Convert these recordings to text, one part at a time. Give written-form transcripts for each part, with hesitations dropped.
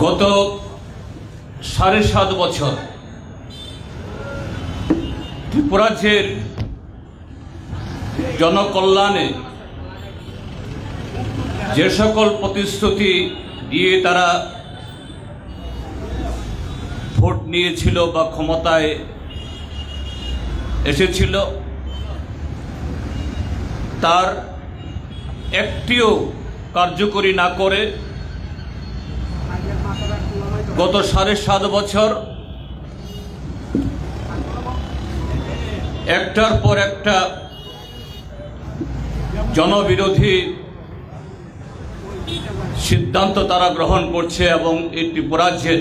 গত ৭.৫ বছর ত্রিপুরাজ্যের জনকল্যাণে যে সকল প্রতিশ্রুতি দিয়ে তারা ভোট নিয়েছিল বা ক্ষমতায় এসেছিল তার একটিও কার্যকরী না করে গত ৭.৫ বছর একটার পর একটা জনবিরোধী সিদ্ধান্ত তারা গ্রহণ করছে এবং এই ত্রিপুরাজ্যের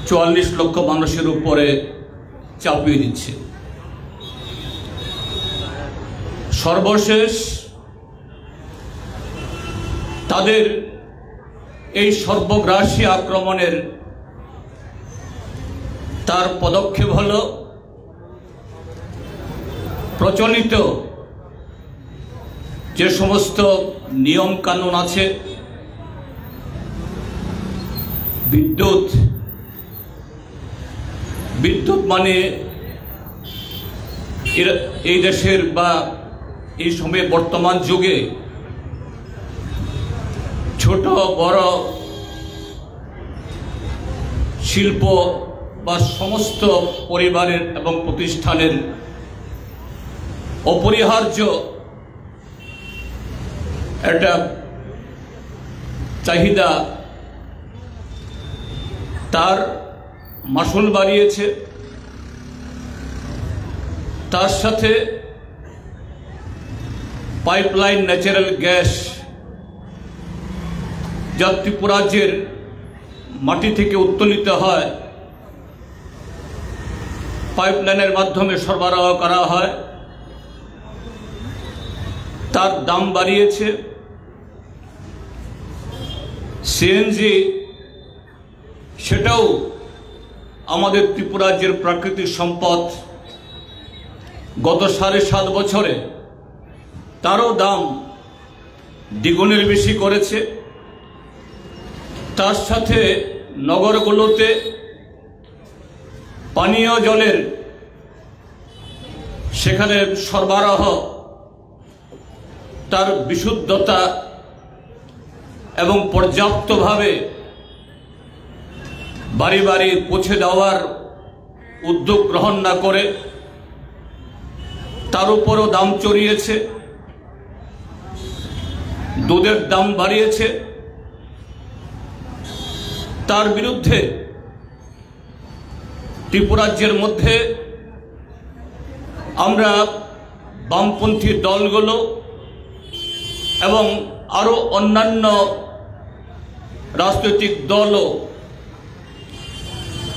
৪৪ লক্ষ মানুষের উপরে চাপিয়ে দিচ্ছে। সর্বশেষ তাদের এই সর্বগ্রাসী আক্রমণের তার পদক্ষেপ হল প্রচলিত যে সমস্ত নিয়ম কানুন আছে, বিদ্যুৎ মানে এই দেশের বা এই সময়ে বর্তমান যুগে ছোট বড় শিল্প বা সমস্ত পরিবারের এবং প্রতিষ্ঠানের অপরিহার্য একটা চাহিদা, তার মাসুল বাড়িয়েছে। তার সাথে পাইপলাইন ন্যাচারাল গ্যাস যা ত্রিপুরাজ্যের মাটি থেকে উত্তোলিত হয়, পাইপলাইনের মাধ্যমে সরবরাহ করা হয়, তার দাম বাড়িয়েছে। সিএনজি সেটাও আমাদের ত্রিপুরাজ্যের প্রাকৃতিক সম্পদ, গত ৭.৫ বছরে তারও দাম দ্বিগুণের বেশি করেছে। তার সাথে নগরগুলোতে পানীয় জলের সেখানে সরবরাহ, তার বিশুদ্ধতা এবং পর্যাপ্তভাবে বাড়ি বাড়ি পৌঁছে দেওয়ার উদ্যোগ গ্রহণ না করে তার উপরও দাম চড়িয়েছে। দুধের দাম বাড়িয়েছে। তার বিরুদ্ধে ত্রিপুরাজ্যের মধ্যে আমরা বামপন্থী দলগুলো এবং আরো অন্যান্য রাজনৈতিক দলও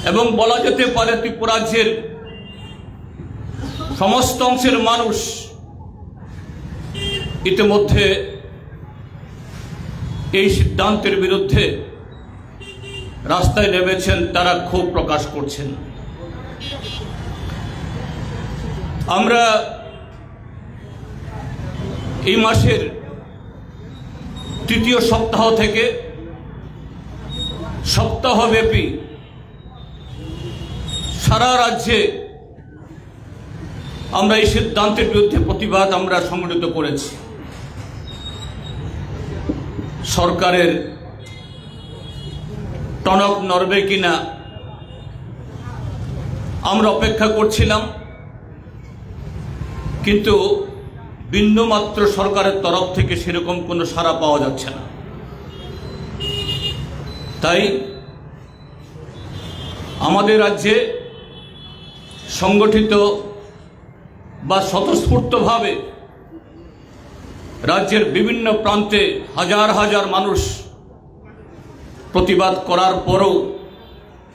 এবং বলা যেতে পারে ত্রিপুরাজ্যের সমস্ত অংশের মানুষ ইতিমধ্যে এই সিদ্ধান্তের বিরুদ্ধে রাস্তায় নেমেছেন, তারা ক্ষোভ প্রকাশ করছেন। আমরা এই মাসের ৩য় সপ্তাহ থেকে সপ্তাহব্যাপী সারা রাজ্যে আমরা এই সিদ্ধান্তের বিরুদ্ধে প্রতিবাদ আমরা সংগঠিত করেছি। সরকারের টনক নড়বে কিনা আমরা অপেক্ষা করছিলাম, কিন্তু বিন্দুমাত্র সরকারের তরফ থেকে সেরকম কোনো সাড়া পাওয়া যাচ্ছে না। তাই আমাদের রাজ্যে সংগঠিত বা স্বতঃস্ফূর্তভাবে রাজ্যের বিভিন্ন প্রান্তে হাজার হাজার মানুষ প্রতিবাদ করার পরও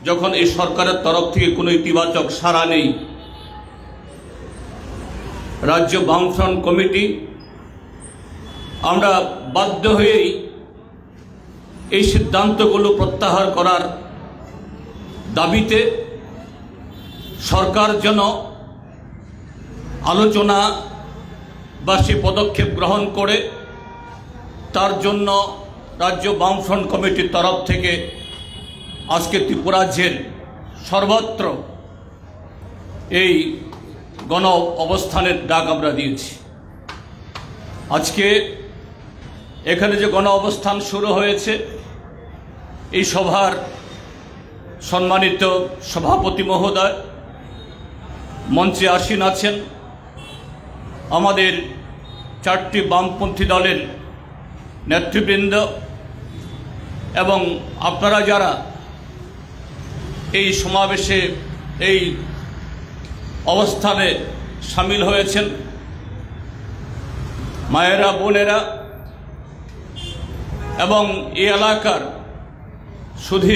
যখন এই সরকারের তরফ থেকে কোনো ইতিবাচক সাড়া নেই, রাজ্য বামফ্রন্ট কমিটি আমরা বাধ্য হয়েই এই সিদ্ধান্তগুলো প্রত্যাহার করার দাবিতে সরকার যেন আলোচনা বা সে পদক্ষেপ গ্রহণ করে তার জন্য রাজ্য বামফ্রন্ট কমিটির তরফ থেকে আজকে ত্রিপুরা রাজ্যের সর্বত্র এই গণ অবস্থানের ডাক আমরা দিয়েছি। আজকে এখানে যে গণ অবস্থান শুরু হয়েছে, এই সভার সম্মানিত সভাপতি মহোদয় মঞ্চে আসীন আছেন, আমাদের 4টি বামপন্থী দলের নেতৃবৃন্দ এবং আপনারা যারা এই সমাবেশে এই অবস্থানে সামিল হয়েছেন, মায়েরা, বোনেরা এবং এই এলাকার শুধু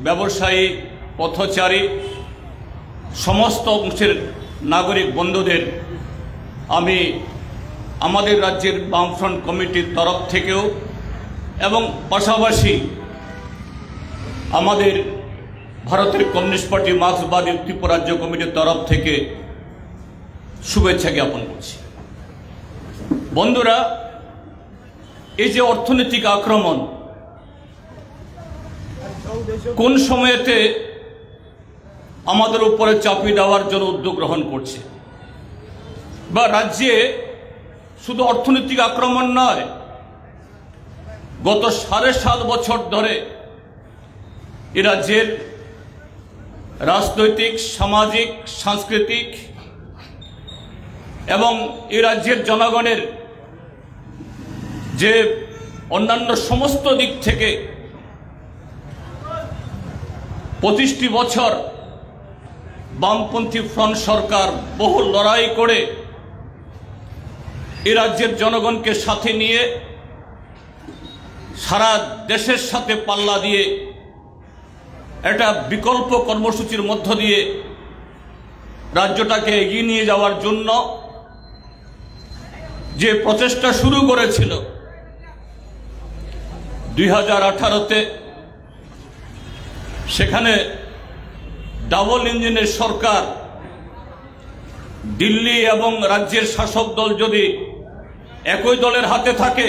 ব্যবসায়ী, পথচারী, সমস্ত অংশের নাগরিক বন্ধুদের আমি আমাদের রাজ্যের বামফ্রন্ট কমিটির তরফ থেকেও এবং পাশাপাশি আমাদের ভারতের কমিউনিস্ট পার্টি মার্ক্সবাদী ত্রিপুরা রাজ্য কমিটির তরফ থেকে শুভেচ্ছা জ্ঞাপন করছি। বন্ধুরা, এই যে অর্থনৈতিক আক্রমণ কোন সময়েতে আমাদের উপরে চাপিয়ে দেওয়ার জন্য উদ্যোগ গ্রহণ করছে, বা রাজ্যে শুধু অর্থনৈতিক আক্রমণ নয়, গত 7.5 বছর ধরে এ রাজ্যের রাজনৈতিক, সামাজিক, সাংস্কৃতিক এবং এ রাজ্যের জনগণের যে অন্যান্য সমস্ত দিক থেকে 25টি বছর বামপন্থী ফ্রন্ট সরকার বহু লড়াই করে এ রাজ্যের জনগণকে সাথে নিয়ে সারা দেশের সাথে পাল্লা দিয়ে একটা বিকল্প কর্মসূচির মধ্য দিয়ে রাজ্যটাকে এগিয়ে নিয়ে যাওয়ার জন্য যে প্রচেষ্টা শুরু করেছিল 2018-তে, সেখানে ডাবল ইঞ্জিনের সরকার, দিল্লি এবং রাজ্যের শাসক দল যদি একই দলের হাতে থাকে,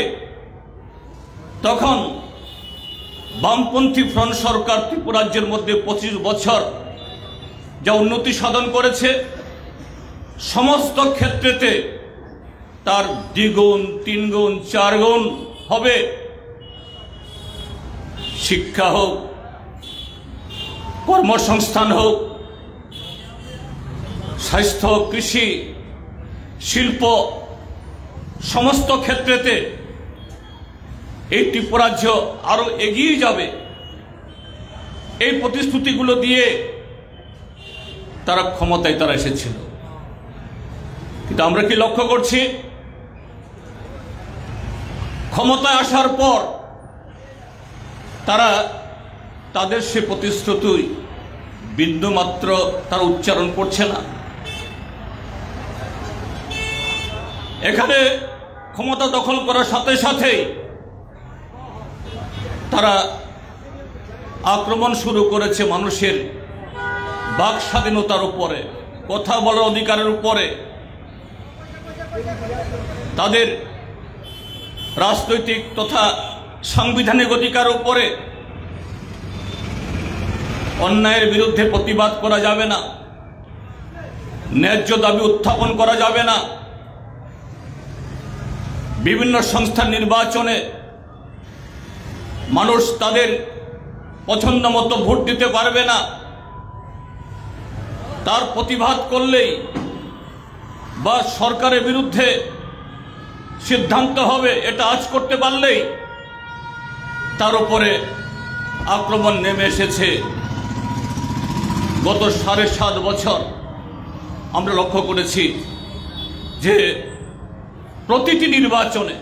তখন বামপন্থী ফ্রন্ট সরকার ত্রিপুরা রাজ্যের মধ্যে 25 বছর যা উন্নতি সাধন করেছে, সমস্ত ক্ষেত্রেতে তার দ্বিগুণ, 3 গুণ, 4 গুণ হবে। শিক্ষা হোক, কর্মসংস্থান হোক, স্বাস্থ্য, কৃষি, শিল্প, সমস্ত ক্ষেত্রেতে এই ত্রিপুরা রাজ্য আরো এগিয়ে যাবে। এই প্রতিশ্রুতিগুলো দিয়ে তারা ক্ষমতায় এসেছিল। কিন্তু আমরা কি লক্ষ্য করছি, ক্ষমতায় আসার পর তারা তাদের সে প্রতিশ্রুতি বিন্দুমাত্র তারা উচ্চারণ করছে না। এখানে ক্ষমতা দখল করার সাথে সাথেই তারা আক্রমণ শুরু করেছে মানুষের বাক স্বাধীনতার উপরে, কথা বলার অধিকারের উপরে, তাদের রাজনৈতিক তথা সাংবিধানিক অধিকার উপরে। অন্যায়ের বিরুদ্ধে প্রতিবাদ করা যাবে না, ন্যায্য দাবি উত্থাপন করা যাবে না, বিভিন্ন সংস্থার নির্বাচনে মানুষ তাদের পছন্দ মতো ভোট দিতে পারবে না। তার প্রতিবাদ করলেই বা সরকারের বিরুদ্ধে সিদ্ধান্ত হবে, এটা আজ করতে পারলেই তার উপরে আক্রমণ নেমে এসেছে। গত 7.5 বছর আমরা লক্ষ্য করেছি যে প্রতিটি নির্বাচনে,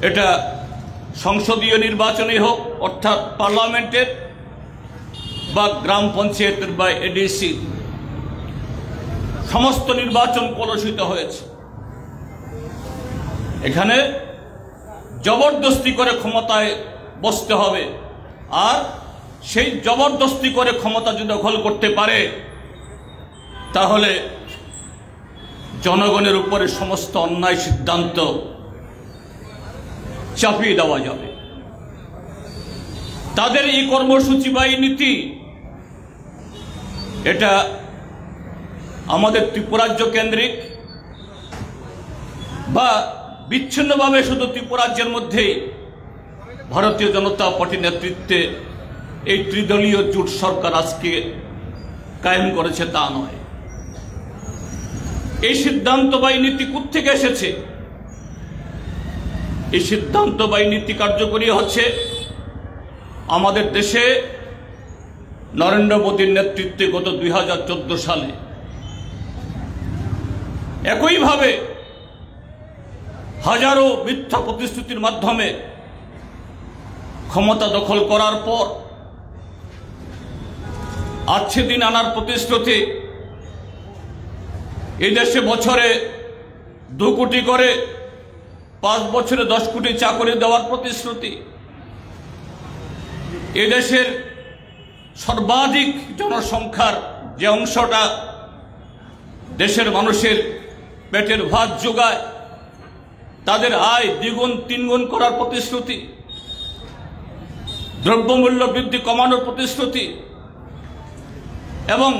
এটা সংসদীয় নির্বাচনই হোক অর্থাৎ পার্লামেন্টের, বা গ্রাম পঞ্চায়েতের বা এডিসি, সমস্ত নির্বাচন কলুষিত হয়েছে। এখানে জবরদস্তি করে ক্ষমতায় বসতে হবে, আর সেই জবরদস্তি করে ক্ষমতা যদি দখল করতে পারে, তাহলে জনগণের উপরে সমস্ত অন্যায় সিদ্ধান্ত চাপিয়ে দেওয়া যাবে। তাদের এই কর্মসূচি বা এই নীতি, এটা আমাদের ত্রিপুরাজ্য কেন্দ্রিক বা বিচ্ছিন্নভাবে শুধু ত্রিপুরাজ্যের মধ্যেই ভারতীয় জনতা পার্টির নেতৃত্বে এই ত্রিদলীয় জোট সরকার আজকে কায়েম করেছে তা নয়। এই সিদ্ধান্ত বা এই নীতি কোত্থেকে এসেছে? এই সিদ্ধান্ত বা এই নীতি কার্যকরী হচ্ছে আমাদের দেশে নরেন্দ্র মোদীর নেতৃত্বে গত 2014 সালে। একইভাবে হাজারো মিথ্যা প্রতিশ্রুতির মাধ্যমে ক্ষমতা দখল করার পর আজকে দিন আনার প্রতিশ্রুতি, এই দেশে বছরে 2 কোটি করে, 5 বছরে 10 কোটি চাকরি দেওয়ার প্রতিশ্রুতি, এদেশের সর্বাধিক জনসংখ্যার যে অংশটা দেশের মানুষের পেটের ভাত যোগায়, তাদের আয় 2 গুণ 3 গুণ করার প্রতিশ্রুতি, দ্রব্যমূল্য বৃদ্ধি কমানোর প্রতিশ্রুতি, এবং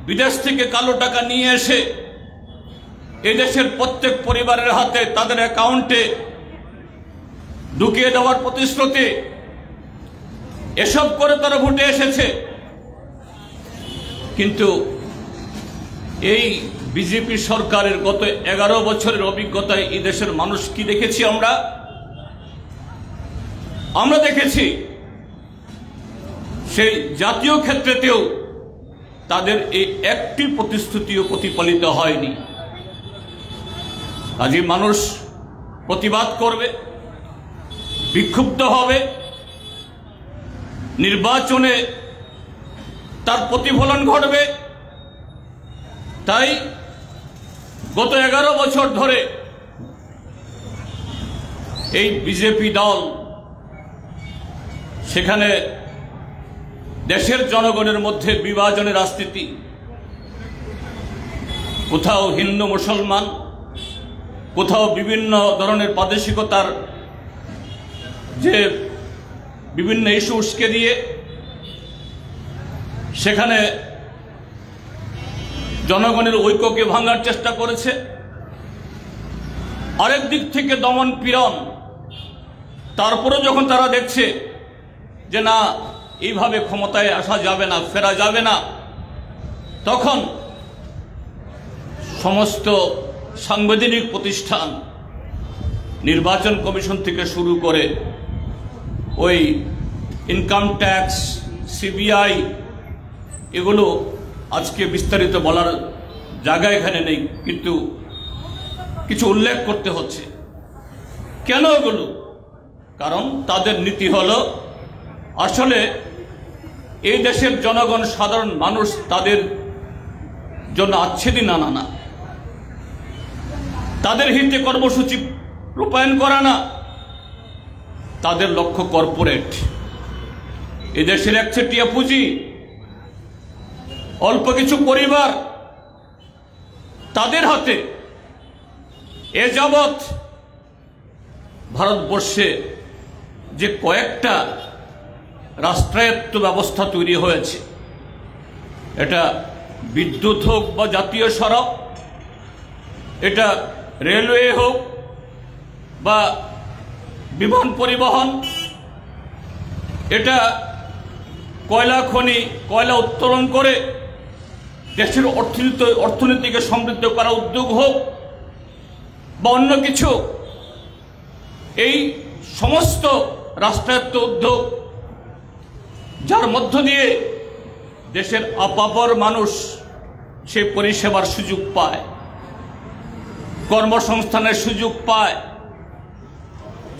বিদেশ থেকে কালো টাকা নিয়ে এসে এদেশের প্রত্যেক পরিবারের হাতে তাদের অ্যাকাউন্টে ঢুকিয়ে দেওয়ার প্রতিশ্রুতি। এসব করে তারা ভোটে এসেছে। কিন্তু এই বিজেপি সরকারের গত 11 বছরের অভিজ্ঞতায় এই দেশের মানুষ কি দেখেছি? আমরা দেখেছি সেই জাতীয় ক্ষেত্রেতেও তাদের এই একটি প্রতিশ্রুতিও প্রতিফলিত হয়নি। আজ মানুষ প্রতিবাদ করবে, বিক্ষুব্ধ হবে, নির্বাচনে তার প্রতিফলন ঘটবে। তাই গত 11 বছর ধরে এই বিজেপি দল সেখানে দেশের জনগণের মধ্যে বিভাজনের রাজনীতি, কোথাও হিন্দু মুসলমান, কোথাও বিভিন্ন ধরনের প্রাদেশিকতার যে বিভিন্ন ইস্যু উস্কে দিয়ে সেখানে জনগণের ঐক্যকে ভাঙার চেষ্টা করেছে। আরেক দিক থেকে দমন পীড়ন। তারপরে যখন তারা দেখছে যে না, এইভাবে ক্ষমতায় আসা যাবে না, ফেরা যাবে না, তখন সমস্ত সাংবিধানিক প্রতিষ্ঠান, নির্বাচন কমিশন থেকে শুরু করে ওই ইনকাম ট্যাক্স, সিবিআই, এগুলো আজকে বিস্তারিত বলার জায়গা এখানে নেই, কিন্তু কিছু উল্লেখ করতে হচ্ছে। কেন এগুলো? কারণ তাদের নীতি হলো আসলে এই দেশের জনগণ, সাধারণ মানুষ, তাদের জন্য আচ্ছেদিন আনা না, তাদের হিতে কর্মসূচি রূপায়ণ করা না, তাদের লক্ষ্য কর্পোরেট। এদেশের একচেটিয়া পুঁজি, অল্প কিছু পরিবার, তাদের হাতে এ যাবৎ ভারতবর্ষে যে কয়েকটা রাষ্ট্রায়ত্ত ব্যবস্থা তৈরি হয়েছে, এটা বিদ্যুৎ হোক বা জাতীয় সড়ক, এটা রেলওয়ে হোক বা বিমান পরিবহন, এটা কয়লা খনি, কয়লা উত্তোলন করে দেশের অর্থনীতিকে সমৃদ্ধ করা উদ্যোগ হোক বা অন্য কিছু, এই সমস্ত রাষ্ট্রায়ত্ত উদ্যোগ যার মধ্য দিয়ে দেশের আপাপর মানুষ সেই পরিষেবার সুযোগ পায়, কর্মসংস্থানের সুযোগ পায়,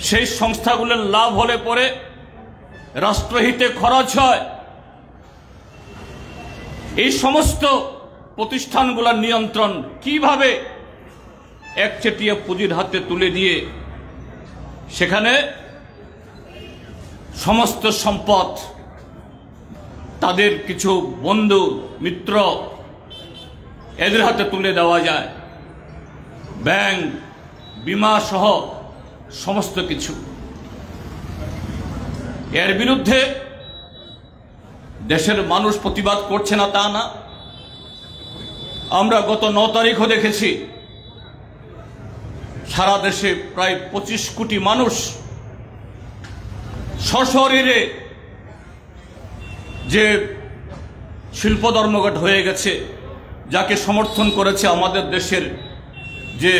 সেই সংস্থাগুলোর লাভ হলে পরে রাষ্ট্রহিতে খরচ হয়। এই সমস্ত প্রতিষ্ঠানগুলোর নিয়ন্ত্রণ কিভাবে একচেটিয়া পুঁজির হাতে তুলে দিয়ে সেখানে সমস্ত সম্পদ তাদের কিছু বন্ধু মিত্র এদের হাতে তুলে দেওয়া যায়, ব্যাংক, বিমা সহ সমস্ত কিছু। এর বিরুদ্ধে দেশের মানুষ প্রতিবাদ করছে না তা না। আমরা গত 9 তারিখও দেখেছি সারা দেশে প্রায় 25 কোটি মানুষ সশরীরে যে শিল্প ধর্মঘট হয়ে গেছে, যাকে সমর্থন করেছে আমাদের দেশের যে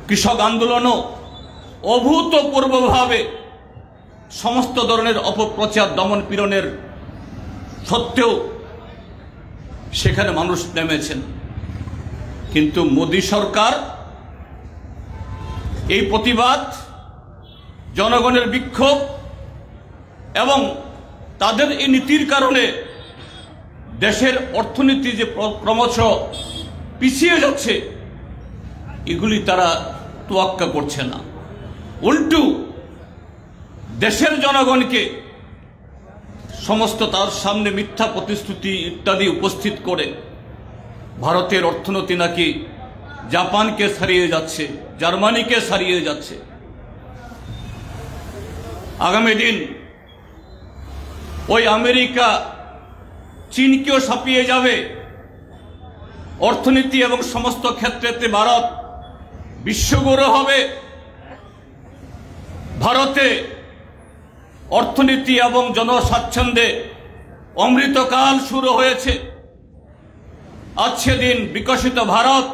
কৃষক আন্দোলনও অভূতপূর্বভাবে সমস্ত ধরনের অপপ্রচার দমন পীড়নের সত্ত্বেও সেখানে মানুষ নেমেছেন। কিন্তু মোদী সরকার এই প্রতিবাদ, জনগণের বিক্ষোভ এবং তাদের এই নীতির কারণে দেশের অর্থনীতি যে ক্রমশ পিছিয়ে যাচ্ছে, এগুলি তারা তোয়াক্কা করছে না। উল্টো দেশের জনগণকে সমস্ত তার সামনে মিথ্যা প্রতিশ্রুতি ইত্যাদি উপস্থিত করে ভারতের অর্থনীতি নাকি জাপানকে ছাড়িয়ে যাচ্ছে, জার্মানিকে ছাড়িয়ে যাচ্ছে। আগামী দিন ওই আমেরিকা চীনকেও ছাপিয়ে যাবে। অর্থনীতি এবং সমস্ত ক্ষেত্রেতে ভারত বিশ্বগুরু হবে। ভারতে অর্থনীতি এবং জনস্বাচ্ছন্দ্যে অমৃতকাল শুরু হয়েছে। আজকে দিন বিকশিত ভারত,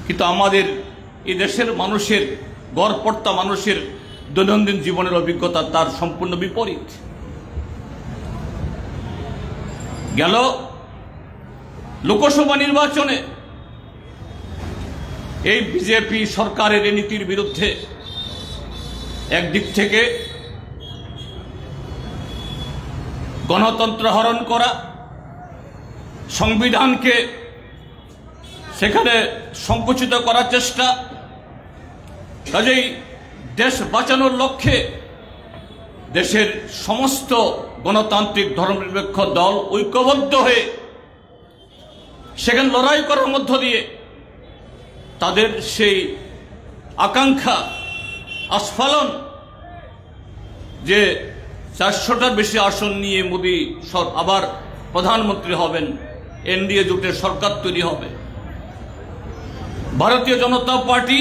কিন্তু আমাদের এই দেশের মানুষের, গড়পড়তা মানুষের দৈনন্দিন জীবনের অভিজ্ঞতা তার সম্পূর্ণ বিপরীত। গেল লোকসভা নির্বাচনে এই বিজেপি সরকারের এই নীতির বিরুদ্ধে একদিক থেকে গণতন্ত্র হরণ করা, সংবিধানকে সেখানে সংকুচিত করার চেষ্টা, কাজেই দেশ বাঁচানোর লক্ষ্যে দেশের সমস্ত গণতান্ত্রিক ধর্মনিরপেক্ষ দল ঐক্যবদ্ধ হয়ে সেখানে লড়াই করার মধ্য দিয়ে তাদের সেই আকাঙ্ক্ষা আস্ফালন যে 400টার বেশি আসন নিয়ে মোদী আবার প্রধানমন্ত্রী হবেন, এনডিএ জোটের সরকার তৈরি হবে। ভারতীয় জনতা পার্টি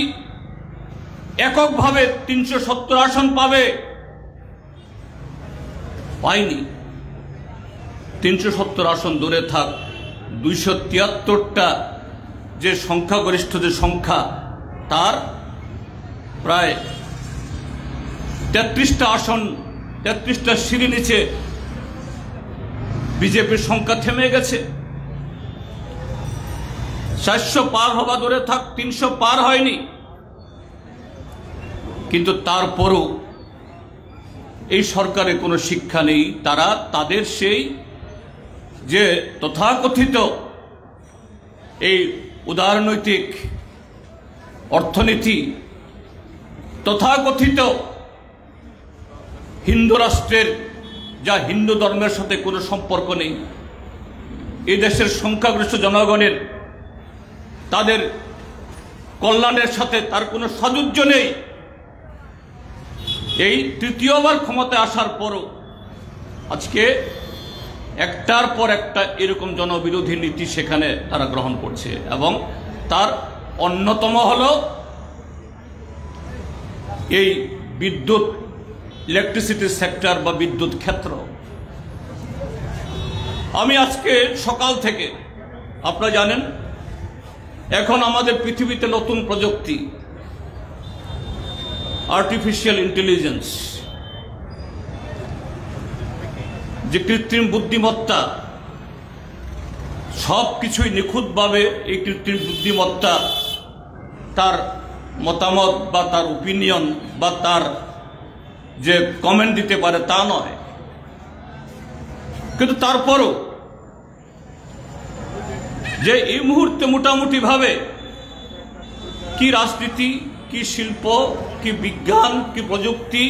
এককভাবে 370 আসন পাবে, পায়নি। 370 আসন দূরে থাক, 273টা যে সংখ্যাগরিষ্ঠ যে সংখ্যা, তার প্রায় 33টা আসন, 33টা সিঁড়ি নিচে বিজেপির সংখ্যা থেমে গেছে। 400 পার হওয়া দূরে থাক, 300 পার হয়নি। কিন্তু তারপরও এই সরকারের কোনো শিক্ষা নেই। তারা তাদের সেই যে তথাকথিত এই উদারনৈতিক অর্থনীতি, তথাকথিত হিন্দু রাষ্ট্রের, যা হিন্দু ধর্মের সাথে কোনো সম্পর্ক নেই, এই দেশের সংখ্যাগরিষ্ঠ জনগণের তাদের কল্যাণের সাথে তার কোনো সাযুজ্য নেই। এই তৃতীয়বার ক্ষমতায় আসার পরও আজকে একটার পর একটা এরকম জনবিরোধী নীতি সেখানে তারা গ্রহণ করছে, এবং তার অন্যতম হল এই বিদ্যুৎ, ইলেকট্রিসিটি সেক্টর বা বিদ্যুৎ ক্ষেত্র। আমি আজকে সকাল থেকে, আপনারা জানেন এখন আমাদের পৃথিবীতে নতুন প্রযুক্তি, আর্টিফিশিয়াল ইন্টেলিজেন্স, যে কৃত্রিম বুদ্ধিমত্তা, সব কিছুই নিখুঁতভাবে এই কৃত্রিম বুদ্ধিমত্তা তার মতামত বা তার ওপিনিয়ন বা তার যে কমেন্ট দিতে পারে তা নয়। কিন্তু তারপরও যে এই মুহূর্তে মোটামুটি ভাবে কি রাজনীতি, কি শিল্প, কি বিজ্ঞান, কি প্রযুক্তি,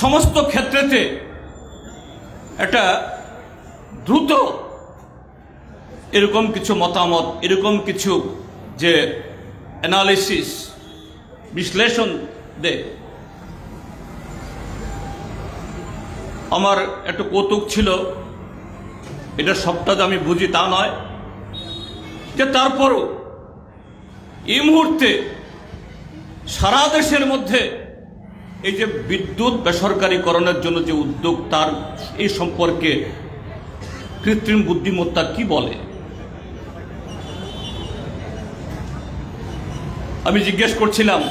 সমস্ত ক্ষেত্রেতে একটা দ্রুত এরকম কিছু মতামত, এরকম কিছু যে অ্যানালিসিস, বিশ্লেষণ দেয়। আমার একটু কৌতুক ছিল, এটা সবটা যে আমি বুঝি তা নয়, যে তারপরও এই মুহূর্তে সারা দেশের মধ্যে এই যে বিদ্যুৎ বেসরকারীকরণের জন্য যে উদ্যোগ, তার এই সম্পর্কে কৃত্রিম বুদ্ধিমত্তা কি বলে? আমি জিজ্ঞেস করছিলাম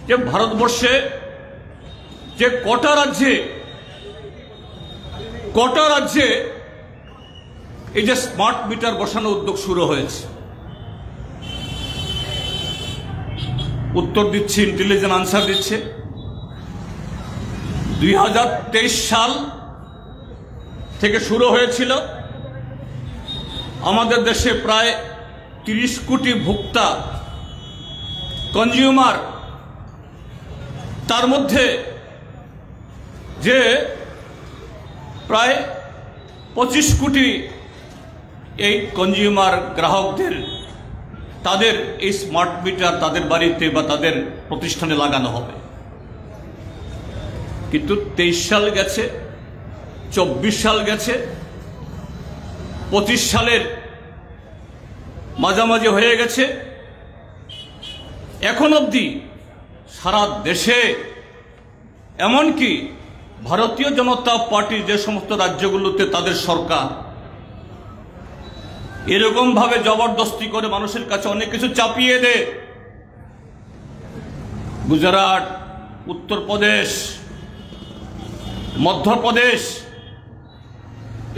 যে ভারতবর্ষে যে কটা রাজ্যে এই যে স্মার্ট মিটার বসানো উদ্যোগ শুরু হয়েছে। উত্তর দিচ্ছে, ইন্টেলিজেন্ট আনসার দিচ্ছে 2023 সাল থেকে শুরু হয়েছিল। আমাদের দেশে প্রায় 30 কোটি ভোক্তা, কনজিউমার, তার মধ্যে যে প্রায় 25 কোটি এই কনজিউমার গ্রাহকদের, তাদের এই স্মার্ট মিটার তাদের বাড়িতে বা তাদের প্রতিষ্ঠানে লাগানো হবে। কিন্তু 23 সাল গেছে, 24 সাল গেছে, 25 সালের মাঝামাঝি হয়ে গেছে, এখন অবধি সারা দেশে, এমনকি ভারতীয় জনতা পার্টির যে সমস্ত রাজ্যগুলোতে তাদের সরকার এরকম ভাবে জবরদস্তি করে মানুষের কাছে অনেক কিছু চাপিয়ে দেয়। গুজরাট, উত্তরপ্রদেশ, মধ্যপ্রদেশ,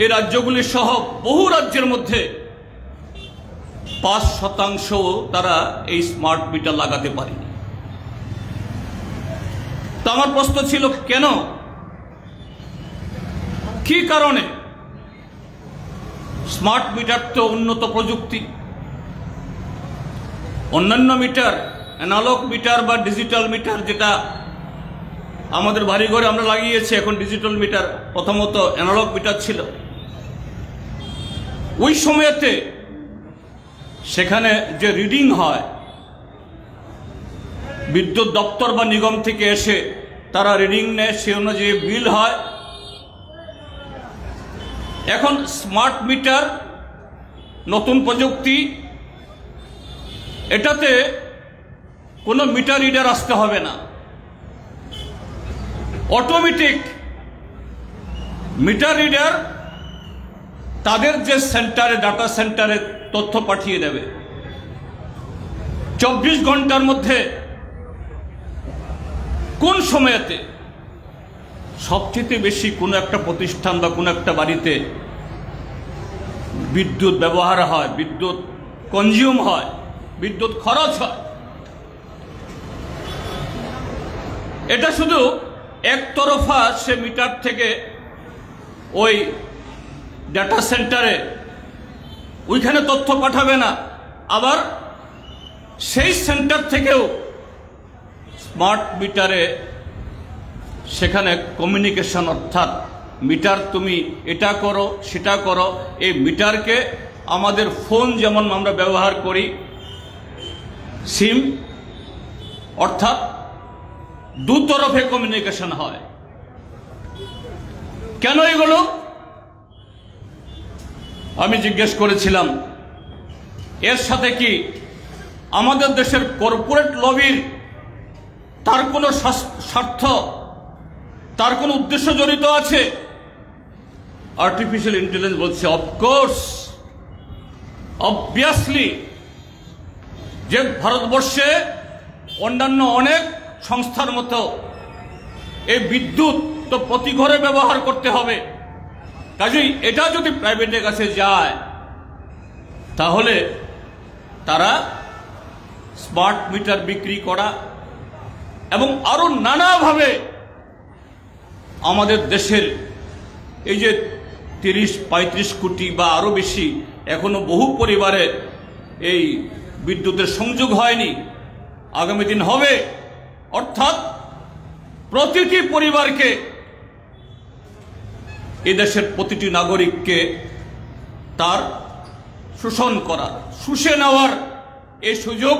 এই রাজ্যগুলি সহ বহু রাজ্যের মধ্যে 5% তারা এই স্মার্ট মিটার লাগাতে পারেনি। তো আমার প্রশ্ন ছিল, কেন, কি কারণে? স্মার্ট মিটার তো উন্নত প্রযুক্তি। অন্যান্য মিটার, অ্যানালগ মিটার বা ডিজিটাল মিটার, যেটা আমাদের বাড়ি ঘরে আমরা লাগিয়েছি এখন ডিজিটাল মিটার, প্রথমত অ্যানালগ মিটার ছিল। ওই সময়তে সেখানে যে রিডিং হয়, বিদ্যুৎ দপ্তর বা নিগম থেকে এসে তারা রিডিং নেয়, সে অনুযায়ী বিল হয়। এখন স্মার্ট মিটার নতুন প্রযুক্তি, এটাতে কোনো মিটার রিডার আসতে হবে না, অটোমেটিক মিটার রিডার তাদের যে সেন্টারে, ডাটা সেন্টারে তথ্য পাঠিয়ে দেবে। 24 ঘন্টার মধ্যে কোন সময়েতে সবচেয়ে বেশি কোনো একটা প্রতিষ্ঠান বা কোনো একটা বাড়িতে বিদ্যুৎ ব্যবহার হয়, বিদ্যুৎ কনজিউম হয়, বিদ্যুৎ খরচ হয়, এটা শুধু একতরফা সে মিটার থেকে ওই ডাটা সেন্টারে ওইখানে তথ্য পাঠাবে না, আবার সেই সেন্টার থেকেও স্মার্ট মিটারে সেখানে কমিউনিকেশন, অর্থাৎ মিটার তুমি এটা করো সেটা করো। এই মিটারকে আমাদের ফোন যেমন আমরা ব্যবহার করি, সিম, অর্থাৎ দুতরফে কমিউনিকেশন হয়। কেন এগুলো আমি জিজ্ঞেস করেছিলাম। এর সাথে কি আমাদের দেশের কর্পোরেট লবির তার কোনো স্বার্থ, তার কোনো উদ্দেশ্য জড়িত আছে? আর্টিফিশিয়াল ইন্টেলিজেন্স বলছে অফকোর্স, অবভিয়াসলি, যে ভারতবর্ষে অন্যান্য অনেক সংস্থার মতো এই বিদ্যুৎ তো প্রতি ঘরে ব্যবহার করতে হবে। কাজেই এটা যদি প্রাইভেটের কাছে যায় তাহলে তারা স্মার্ট মিটার বিক্রি করা এবং আরো নানাভাবে আমাদের দেশের এই যে 30-35 কোটি বা আরো বেশি এখনো বহু পরিবারে এই বিদ্যুতের সংযোগ হয়নি, আগামী দিন হবে। অর্থাৎ প্রতিটি পরিবারকে, এই দেশের প্রতিটি নাগরিককে তার শোষণ করার, শুষে নেওয়ার এই সুযোগ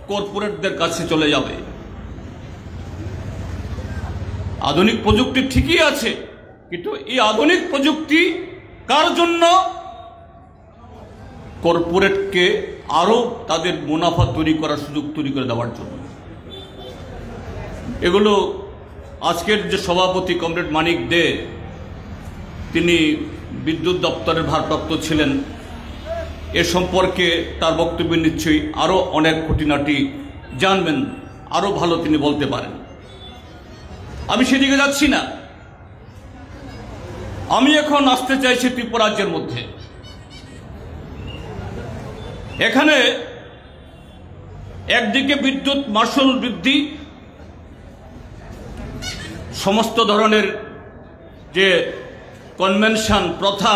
কর্পোরেটদের কাছে চলে যাবে। আধুনিক প্রযুক্তি ঠিকই আছে, কিন্তু এই আধুনিক প্রযুক্তি কার জন্য? কর্পোরেটকে আরো তাদের মুনাফা তৈরি করার সুযোগ তৈরি করে দেওয়ার জন্য। এগুলো আজকের যে সভাপতি কমরেড মানিক দে, তিনি বিদ্যুৎ দপ্তরের ভারপ্রাপ্ত ছিলেন, এ সম্পর্কে তার বক্তব্য নিশ্চয়ই আরো অনেক খুঁটিনাটি জানবেন, আরো ভালো তিনি বলতে পারেন। আমি সেদিকে যাচ্ছি না। আমি এখন আসতে চাইছি ত্রিপুরা রাজ্যের মধ্যে। এখানে একদিকে বিদ্যুৎ মাশুল বৃদ্ধি, সমস্ত ধরনের যে কনভেনশন প্রথা,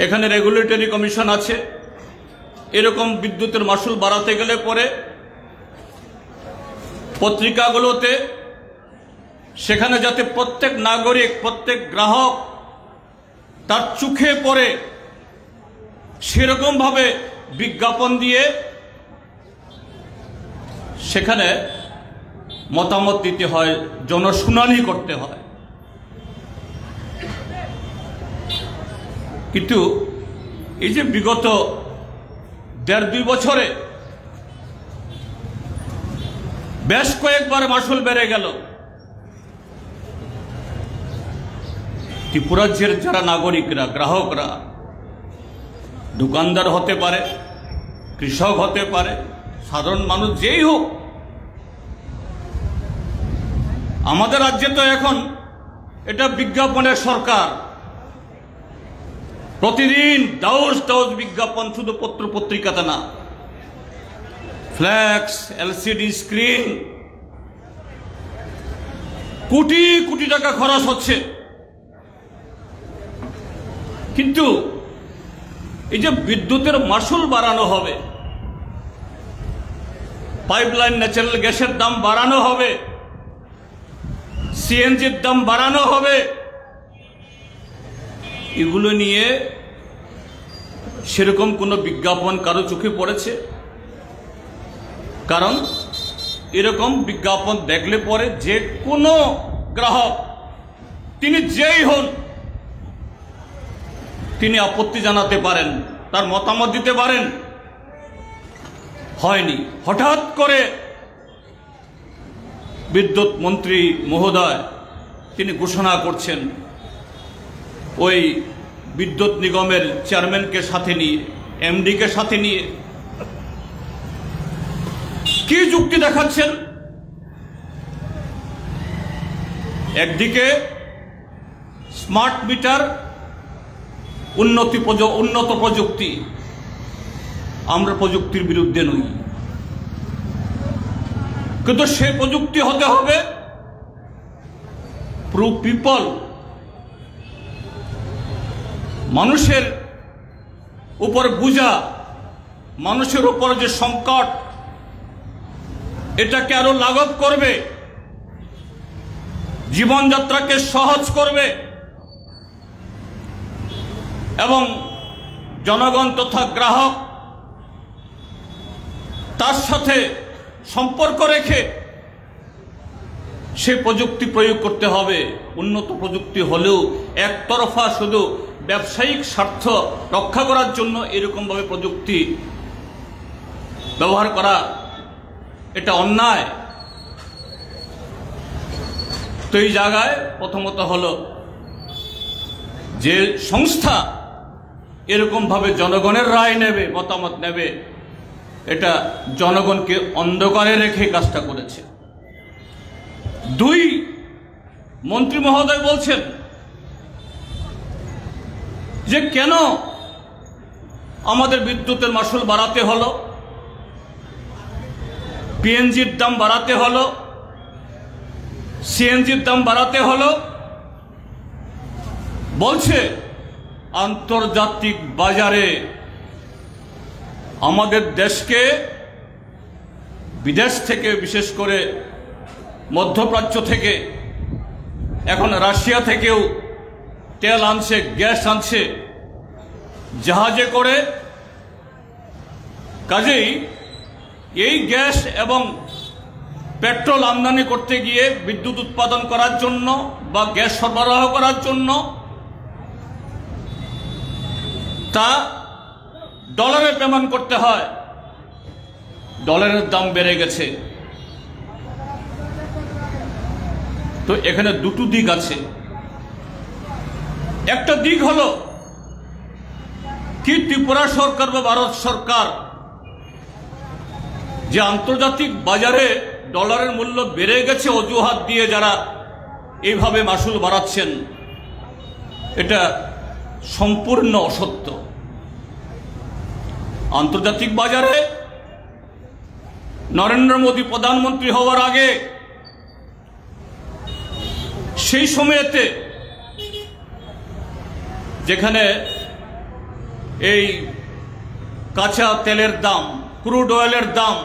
এখানে রেগুলেটরি কমিশন আছে। এরকম বিদ্যুতের মাশুল বাড়াতে গেলে পরে পত্রিকাগুলোতে সেখানে যাতে প্রত্যেক নাগরিক, প্রত্যেক গ্রাহক তার চোখে পড়ে সেরকম ভাবে বিজ্ঞাপন দিয়ে সেখানে মতামত দিতে হয়, জনশুনানি করতে হয়। কিন্তু এই যে বিগত 1.5-2 বছরে বেশ কয়েকবার মাশুল বেড়ে গেল। ত্রিপুরা রাজ্যের যারা নাগরিকরা, গ্রাহকরা, দোকানদার হতে পারে, কৃষক হতে পারে, সাধারণ মানুষ যেই হোক, আমাদের রাজ্যে তো এখন এটা বিজ্ঞাপনের সরকার। প্রতিদিন দাউস বিজ্ঞাপন, শুধু পত্র পত্রিকাতে না, flax, LCD screen, crore crore টাকা খরচ হচ্ছে। কিন্তু এই যে বিদ্যুতের মাশুল বাড়ানো হবে, পাইপলাইন ন্যাচারাল গ্যাসের দাম বাড়ানো হবে, সিএনজির দাম বাড়ানো হবে, এগুলো নিয়ে সেরকম কোনো বিজ্ঞাপন কারো চোখে পড়েছে? কারণ এরকম বিজ্ঞাপন দেখলে পরে যে কোনো গ্রাহক, তিনি যেই হন, তিনি আপত্তি জানাতে পারেন, তার মতামত দিতে পারেন। হয়নি। হঠাৎ করে বিদ্যুৎ মন্ত্রী মহোদয় তিনি ঘোষণা করছেন, ওই বিদ্যুৎ নিগমের চেয়ারম্যানকে সাথে নিয়ে, এমডিকে সাথে নিয়ে। কি যুক্তি দেখাচ্ছেন? একদিকে স্মার্ট মিটার, উন্নত প্রযুক্তি, আমরা প্রযুক্তির বিরুদ্ধে নই, কিন্তু সে প্রযুক্তি হতে হবে প্রো পিপল, মানুষের উপর বোঝা, মানুষের উপর যে সংকট, এটাকে আরো লাঘব করবে, জীবনযাত্রাকে সহজ করবে এবং জনগণ তথা গ্রাহক তার সাথে সম্পর্ক রেখে সে প্রযুক্তি প্রয়োগ করতে হবে। উন্নত প্রযুক্তি হলেও একতরফা শুধু ব্যবসায়িক স্বার্থ রক্ষা করার জন্য এরকম ভাবে প্রযুক্তি ব্যবহার করা, এটা অন্যায়। তো এই জায়গায় প্রথমত হলো যে সংস্থা এরকম ভাবে জনগণের রায় নেবে, মতামত নেবে, এটা জনগণকে অন্ধকারে রেখে কাজটা করেছে। 2, মন্ত্রী মহোদয় বলছেন যে কেন আমাদের বিদ্যুতের মাশুল বাড়াতে হলো, পিএনজির দাম বাড়াতে হলো, সিএনজির দাম বাড়াতে হলো। বলছে আন্তর্জাতিক বাজারে আমাদের দেশকে বিদেশ থেকে, বিশেষ করে মধ্যপ্রাচ্য থেকে, এখন রাশিয়া থেকেও তেল আনছে, গ্যাস আনছে জাহাজে করে। কাজেই এই গ্যাস এবং পেট্রোল আমদানি করতে গিয়ে, বিদ্যুৎ উৎপাদন করার জন্য বা গ্যাস সরবরাহ করার জন্য তা ডলারে পেমেন্ট করতে হয়। ডলারের দাম বেড়ে গেছে। তো এখানে দুটো দিক আছে। একটা দিক হলো কি ত্রিপুরা সরকার বা ভারত সরকার যে আন্তর্জাতিক বাজারে ডলারের মূল্য বেড়ে গেছে অজুহাত দিয়ে যারা এইভাবে মাসুল বাড়াচ্ছেন, এটা সম্পূর্ণ অসত্য। আন্তর্জাতিক বাজারে নরেন্দ্র মোদী প্রধানমন্ত্রী হওয়ার আগে সেই সময়েতে যেখানে এই কাঁচা তেলের দাম, ক্রুড অয়েলের দাম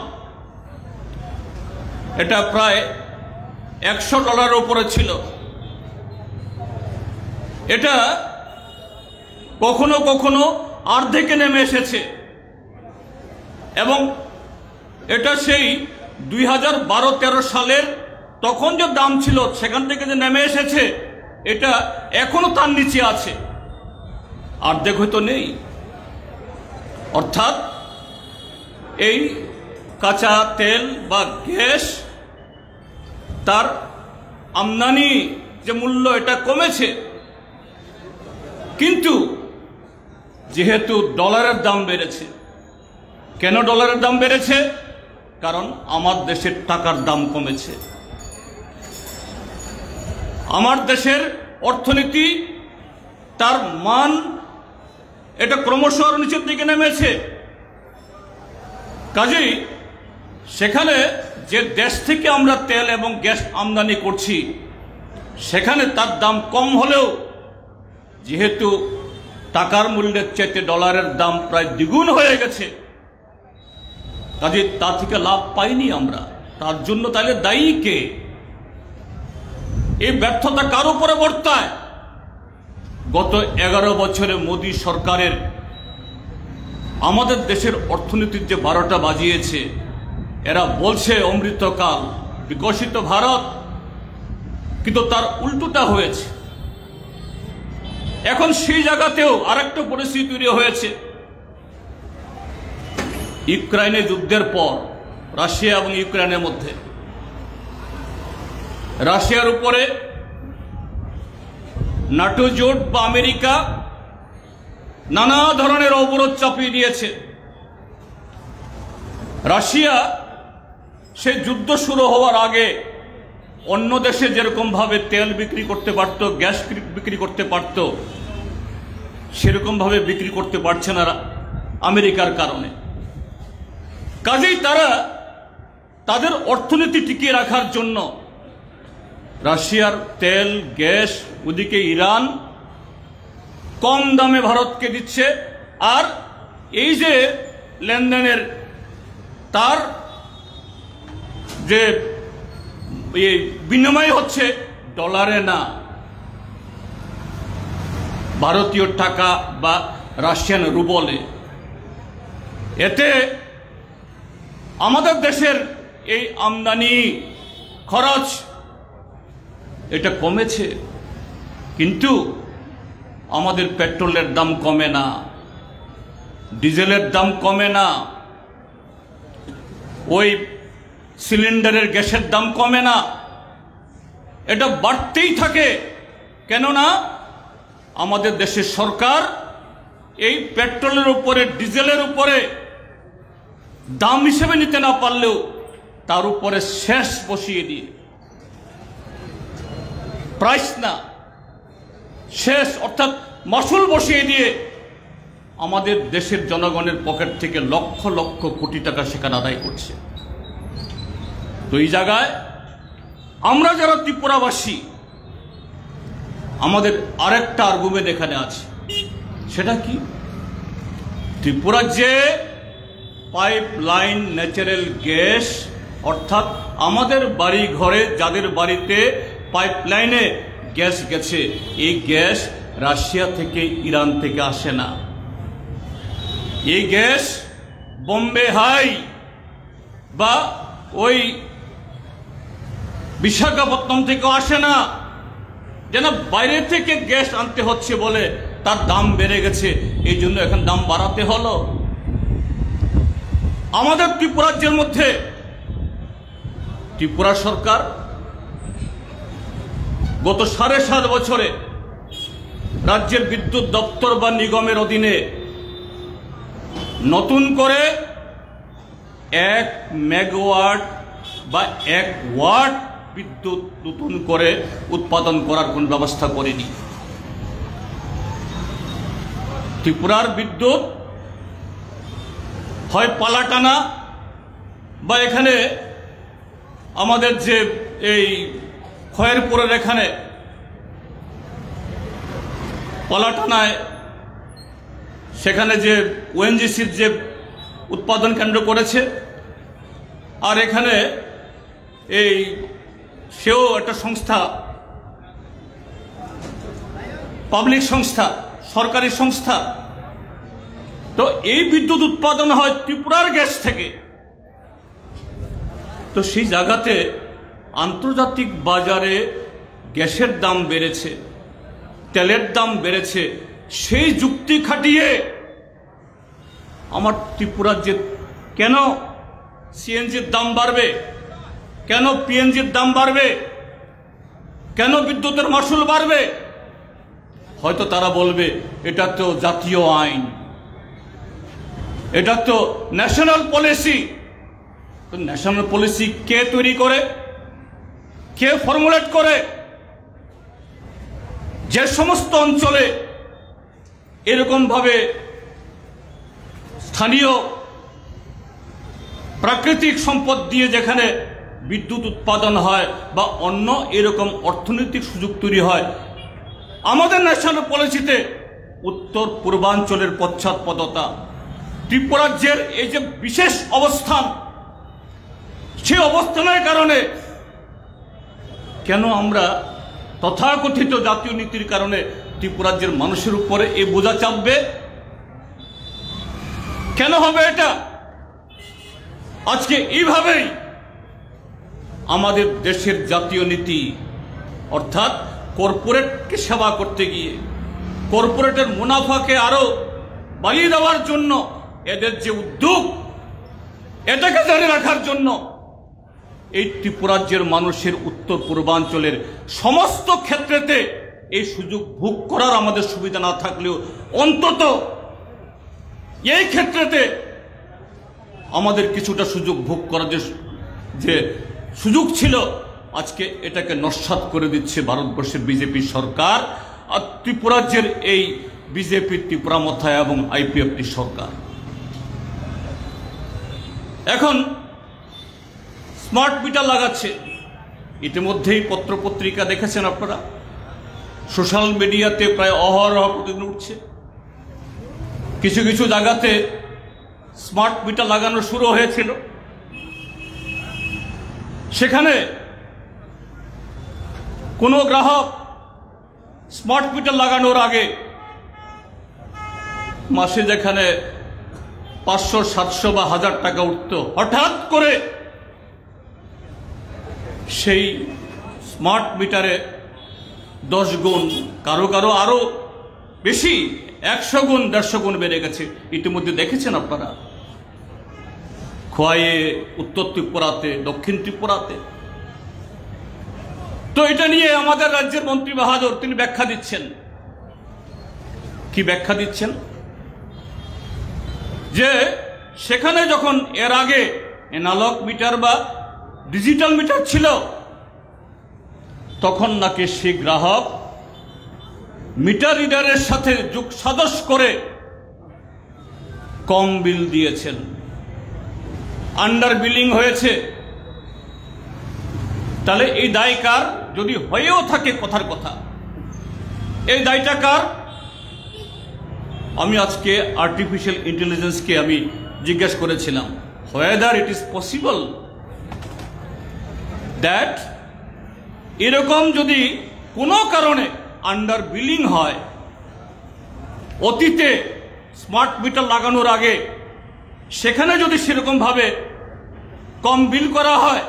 এটা প্রায় $100 উপরে ছিল, এটা কখনো কখনো অর্ধেকে নেমে এসেছে এবং এটা সেই 2012-13 সালের তখন যে দাম ছিল সেখান থেকে যে নেমে এসেছে এটা এখনো তার নিচে আছে, অর্ধেক হয়তো নেই। অর্থাৎ এই কাঁচা তেল বা গ্যাস তার আমদানি যে মূল্য এটা কমেছে, কিন্তু যেহেতু ডলারের দাম বেড়েছে। কেন ডলারের দাম বেড়েছে? কারণ আমার দেশের টাকার দাম কমেছে। আমার দেশের অর্থনীতি তার মান এটা ক্রমশ আরো নিচের দিকে নেমেছে। কাজেই সেখানে যে দেশ থেকে আমরা তেল এবং গ্যাস আমদানি করছি সেখানে তার দাম কম হলেও যেহেতু টাকার মূল্যের চাইতে ডলারের দাম প্রায় দ্বিগুণ হয়ে গেছে, কাজে তা থেকে লাভ পাইনি আমরা। তার জন্য তাহলে দায়ী কে? এই ব্যর্থতা কার উপরে বর্তায়? গত 11 বছরে মোদী সরকারের আমাদের দেশের অর্থনীতির যে 12টা বাজিয়েছে। এরা বলছে অমৃতকাল, বিকশিত ভারত, কিন্তু তার উল্টোটা হয়েছে। এখন সেই জায়গাতেও আরেকটা পরিস্থিতি তৈরি হয়েছে। ইউক্রেনে যুদ্ধের পর রাশিয়া এবং ইউক্রেনের মধ্যে রাশিয়ার উপরে নাটো জোট বা আমেরিকা নানা ধরনের অবরোধ চাপিয়ে দিয়েছে। রাশিয়া সে যুদ্ধ শুরু হওয়ার আগে অন্য দেশে যেরকম ভাবে তেল বিক্রি করতে পারত, গ্যাস বিক্রি করতে পারত, সেরকম ভাবে বিক্রি করতে পারছে না আমেরিকার কারণে। কাজেই তারা তাদের অর্থনীতি টিকিয়ে রাখার জন্য রাশিয়ার তেল গ্যাস, ওদিকে ইরান কম দামে ভারতকে দিচ্ছে, আর এই যে লেনদেনের তার যে বিনিময় হচ্ছে ডলারে না, ভারতীয় টাকা বা রাশিয়ান রুবলে। এতে আমাদের দেশের এই আমদানি খরচ এটা কমেছে, কিন্তু আমাদের পেট্রোলের দাম কমে না, ডিজেলের দাম কমে না, ওই সিলিন্ডারের গ্যাসের দাম কমে না, এটা বাড়তেই থাকে। কেননা আমাদের দেশের সরকার এই পেট্রোলের উপরে, ডিজেলের উপরে দাম হিসেবে নিতে না পারলেও তার উপরে শেষ বসিয়ে দিয়ে, প্রাইস না শেষ অর্থাৎ মাসুল বসিয়ে দিয়ে আমাদের দেশের জনগণের পকেট থেকে লক্ষ লক্ষ কোটি টাকা সেখানে আদায় করছে। তো এই জায়গায় আমরা যারা ত্রিপুরাবাসী, আমাদের আরেকটা আর্গুমেন্ট এখানে আছে। সেটা কি? ত্রিপুরার যে পাইপলাইন ন্যাচারাল গ্যাস, অর্থাৎ আমাদের বাড়ি ঘরে যাদের বাড়িতে পাইপলাইনে গ্যাস গেছে, এই গ্যাস রাশিয়া থেকে, ইরান থেকে আসে না। এই গ্যাস বোম্বে হাই বা ওই বিশাখাপত্তনম থেকে আসে না। যেন বাইরে থেকে গ্যাস আনতে হচ্ছে বলে তার দাম বেড়ে গেছে, এই জন্য এখন দাম বাড়াতে হলো। আমাদের ত্রিপুরা রাজ্যের মধ্যে ত্রিপুরা সরকার গত 7.5 বছরে রাজ্যের বিদ্যুৎ দপ্তর বা নিগমের অধীনে নতুন করে 1 মেগাওয়াট বা 1 ওয়াট বিদ্যুৎ নতুন করে উৎপাদন করার কোন ব্যবস্থা করেনি। ত্রিপুরার বিদ্যুৎ হয় পালাটানা বা এখানে আমাদের যে এই খয়েরপুরের এখানে পালাটানায় সেখানে যে ওএনজিসির যে উৎপাদন কেন্দ্র করেছে, আর এখানে এই সেও একটা সংস্থা, পাবলিক সংস্থা, সরকারি সংস্থা। তো এই বিদ্যুৎ উৎপাদন হয় ত্রিপুরার গ্যাস থেকে। তো সেই জায়গাতে আন্তর্জাতিক বাজারে গ্যাসের দাম বেড়েছে, তেলের দাম বেড়েছে, সেই যুক্তি খাটিয়ে আমার ত্রিপুরার যে কেন সিএনজির দাম বাড়বে, কেন পিএনজির দাম বাড়বে, কেন বিদ্যুতের মাসুল বাড়বে, হয়তো তারা বলবে এটা তো জাতীয় আইন, এটা তো ন্যাশনাল পলিসি। তো ন্যাশনাল পলিসি কে তৈরি করে, কে ফর্মুলেট করে? যে সমস্ত অঞ্চলে এরকম ভাবে স্থানীয় প্রাকৃতিক সম্পদ দিয়ে যেখানে বিদ্যুৎ উৎপাদন হয় বা অন্য এরকম অর্থনৈতিক সুযোগ তৈরি হয়, আমাদের ন্যাশনাল পলিসিতে উত্তর পূর্বাঞ্চলের পশ্চাৎপদতা, ত্রিপুরা রাজ্যের এই যে বিশেষ অবস্থান, সেই অবস্থানের কারণে কেন আমরা তথাকথিত জাতীয় নীতির কারণে ত্রিপুরা রাজ্যের মানুষের উপরে এই বোঝা চাপবে? কেন হবে এটা? আজকে এইভাবেই আমাদের দেশের জাতীয় নীতি অর্থাৎ কর্পোরেটকে সেবা করতে গিয়ে, কর্পোরেটের মুনাফাকে আরো বাড়িয়ে দেওয়ার জন্য এদের যে উদ্যোগ, এটাকে জারি রাখার জন্য এই ত্রিপুরা রাজ্যের মানুষের উত্তর পূর্বাঞ্চলের সমস্ত ক্ষেত্রেতে এই সুযোগ ভোগ করার আমাদের সুবিধা না থাকলেও অন্তত এই ক্ষেত্রেতে আমাদের কিছুটা সুযোগ ভোগ করার যে সুযোগ ছিল, আজকে এটাকে নস্যাৎ করে দিচ্ছে ভারতবর্ষের বিজেপি সরকার আর ত্রিপুরা রাজ্যের এই বিজেপি ত্রিপুরা মাথায় এবং আইপিএফটি সরকার। এখন স্মার্ট মিটার লাগাচ্ছে, ইতিমধ্যেই পত্রপত্রিকা দেখেছেন আপনারা, সোশ্যাল মিডিয়াতে প্রায় অহরহ প্রতিদিন উঠছে। কিছু কিছু জায়গাতে স্মার্ট মিটার লাগানো শুরু হয়েছিল, সেখানে কোনো গ্রাহক স্মার্ট মিটার লাগানোর আগে মাসে যেখানে 500, 700 বা 1000 টাকা উঠত, হঠাৎ করে সেই স্মার্ট মিটারে 10 গুণ, কারো কারো আরো বেশি, 100 গুণ, 150 গুণ বেড়ে গেছে। ইতিমধ্যে দেখেছেন আপনারা, খোয়াইয়ে, উত্তর ত্রিপুরাতে, দক্ষিণ ত্রিপুরাতে। তো এটা নিয়ে আমাদের রাজ্যের মন্ত্রী বাহাদুর তিনি ব্যাখ্যা দিচ্ছেন। কি ব্যাখ্যা দিচ্ছেন? যে সেখানে যখন এর আগে অ্যানালগ মিটার বা ডিজিটাল মিটার ছিল, তখন নাকি সেই গ্রাহক মিটার রিডারের সাথে যোগ সাদস করে কম বিল দিয়েছেন, আন্ডার বিলিং হয়েছে। তাহলে এই দায় কার? যদি হয়েও থাকে কথার কথা, এই দায়টা কার? আমি আজকে আর্টিফিশিয়াল ইন্টেলিজেন্সকে আমি জিজ্ঞেস করেছিলাম, whether it is possible that এরকম যদি কোনো কারণে আন্ডার বিলিং হয়, অতীতে স্মার্ট মিটার লাগানোর আগে সেখানে যদি সেরকম ভাবে কম বিল করা হয়,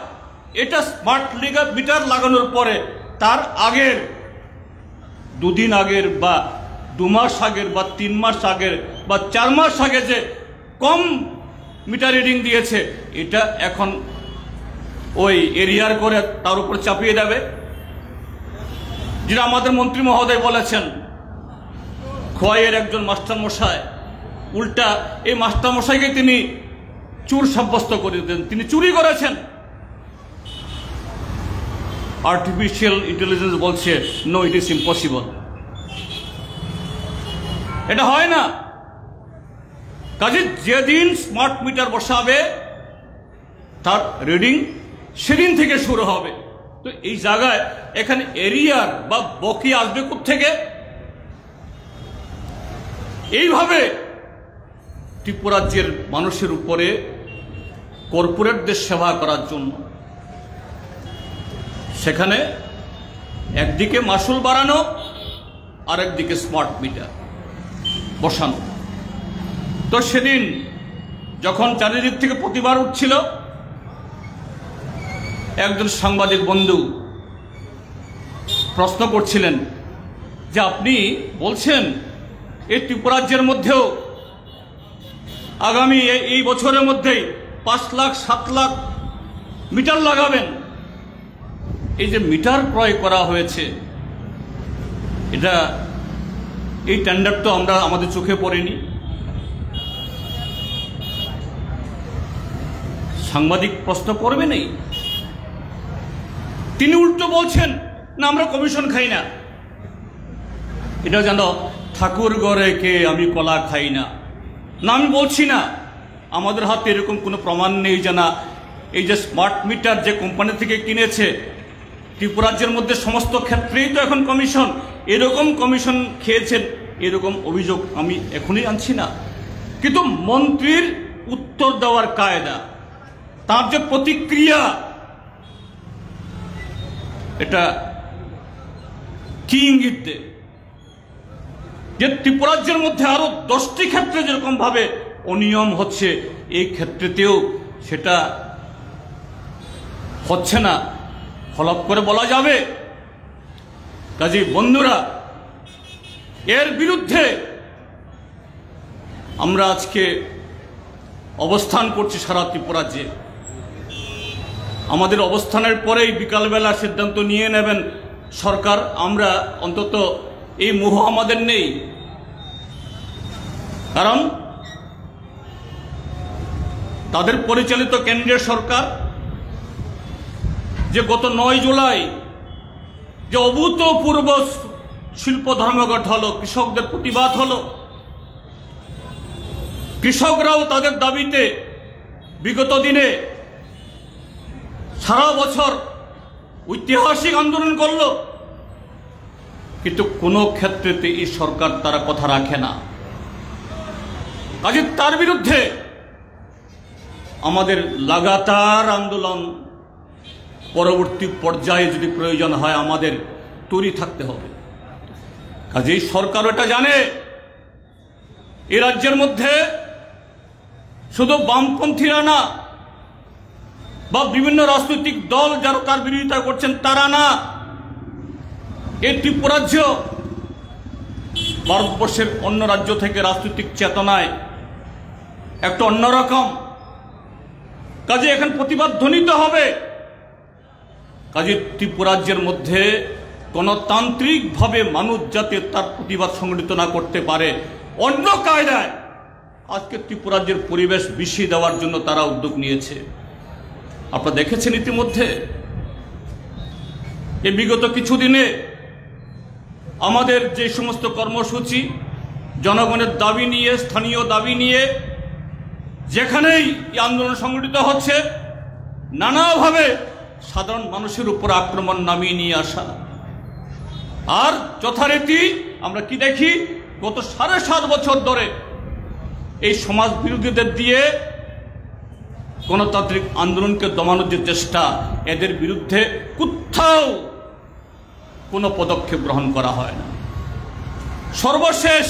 এটা স্মার্ট মিটার লাগানোর পরে তার আগের দুদিন আগের বা 2 মাস আগের বা 3 মাস আগের বা 4 মাস আগে যে কম মিটার রিডিং দিয়েছে, এটা এখন ওই এরিয়ার করে তার উপর চাপিয়ে দেবে। যেটা আমাদের মন্ত্রী মহোদয় বলেছেন, খোয়াইয়ের একজন মাস্টারমশাই, উল্টা এই মাস্টারমশাইকে তিনি চোর সাব্যস্ত করে দেন, তিনি চুরি করেছেন। আর্টিফিশিয়াল ইন্টেলিজেন্স বলছে নো, ইট ইজ ইম্পসিবল, এটা হয় না। কাজে যেদিন স্মার্ট মিটার বসাবে তার রিডিং সেদিন থেকে শুরু হবে। তো এই জায়গায় এখানে এরিয়ার বা বকি আসবে কোত্থেকে? এইভাবে ত্রিপুরাজ্যের মানুষের উপরে কর্পোরেটদের সেবা করার জন্য সেখানে একদিকে মাসুল বাড়ানো, আর একদিকে স্মার্ট মিটার বসানো। তো সেদিন যখন চারিদিক থেকে প্রতিবাদ উঠছিল, একজন সাংবাদিক বন্ধু প্রশ্ন করছিলেন যে আপনি বলছেন এই ত্রিপুরাজ্যের মধ্যেও আগামী এই বছরের মধ্যেই 5 লাখ 7 লাখ মিটার লাগাবেন। এই যে মিটার ক্রয় করা হয়েছে, এটা এই টেন্ডার তো আমরা আমাদের চোখে পড়েনি। সাংবাদিক প্রশ্ন করবে নেই, তিনি উল্টো বলছেন না আমরা কমিশন খাই না। এটা যেন ঠাকুর ঘরে কে আমি কলা খাই না। না, আমি বলছি না, আমাদের হাতে এরকম কোনো প্রমাণ নেই যে না এই যে স্মার্ট মিটার যে কোম্পানি থেকে কিনেছে, ত্রিপুরাজ্যের মধ্যে সমস্ত ক্ষেত্রেই তো এখন কমিশন, এরকম কমিশন খেয়েছেন এরকম অভিযোগ আমি এখনই আনছি না। কিন্তু মন্ত্রীর উত্তর দেওয়ার কায়দা, তার যে প্রতিক্রিয়া, এটা কি ইঙ্গিত দেয় যে ত্রিপুরাজ্যের মধ্যে আরো 10টি ক্ষেত্রে যেরকম ভাবে অনিয়ম হচ্ছে, এই ক্ষেত্রেতেও সেটা হচ্ছে না, ফলক করে বলা যাবে। কাজেই বন্ধুরা, এর বিরুদ্ধে আমরা আজকে অবস্থান করছি সারা ত্রিপুরাজ্যে। আমাদের অবস্থানের পরেই বিকালবেলা সিদ্ধান্ত নিয়ে নেবেন সরকার, আমরা অন্তত এই মোহ আমাদের নেই। কারণ তাদের পরিচালিত কেন্দ্রীয় সরকার যে গত 9 জুলাই যে অভূতপূর্ব শিল্প ধর্মঘট হলো, কৃষকদের প্রতিবাদ হলো, কৃষকরাও তাদের দাবিতে বিগত দিনে সারা বছর ঐতিহাসিক আন্দোলন করল, কিন্তু কোনো ক্ষেত্রেতে এই সরকার তারা কথা রাখে না। কাজে তার বিরুদ্ধে আমাদের লাগাতার আন্দোলন, পরবর্তী পর্যায়ে যদি প্রয়োজন হয় আমাদের তৈরি থাকতে হবে। কাজেই সরকার এটা জানে, এই রাজ্যের মধ্যে শুধু বামপন্থীরা না বা বিভিন্ন রাজনৈতিক দল যারা তার বিরোধিতা করছেন তারা না, এই ত্রিপুরাজ্য ভারতবর্ষের অন্য রাজ্য থেকে রাজনৈতিক চেতনায় একটা অন্যরকম। কাজে এখন প্রতিবাদ ধ্বনিত হবে। কাজে ত্রিপুরাজ্যের মধ্যে গণতান্ত্রিকভাবে মানুষ যাতে তার প্রতিবাদ সংগঠিত না করতে পারে, অন্য কায়দায় আজকে ত্রিপুরাজ্যের পরিবেশ বিষিয়ে দেওয়ার জন্য তারা উদ্যোগ নিয়েছে। আপনারা দেখেছেন ইতিমধ্যে এই বিগত কিছুদিনে আমাদের যে সমস্ত কর্মসূচি জনগণের দাবি নিয়ে, স্থানীয় দাবি নিয়ে যেখানেই এই আন্দোলন সংগঠিত হচ্ছে, নানাভাবে সাধারণ মানুষের উপর আক্রমণ নামিয়ে নিয়ে আসা। আর যথারীতি আমরা কি দেখি, গত 7.5 বছর ধরে এই সমাজ বিরোধীদের দিয়ে গণতান্ত্রিক আন্দোলনকে দমানোর যে চেষ্টা, এদের বিরুদ্ধে কোথাও কোনো পদক্ষেপ গ্রহণ করা হয় না। সর্বশেষ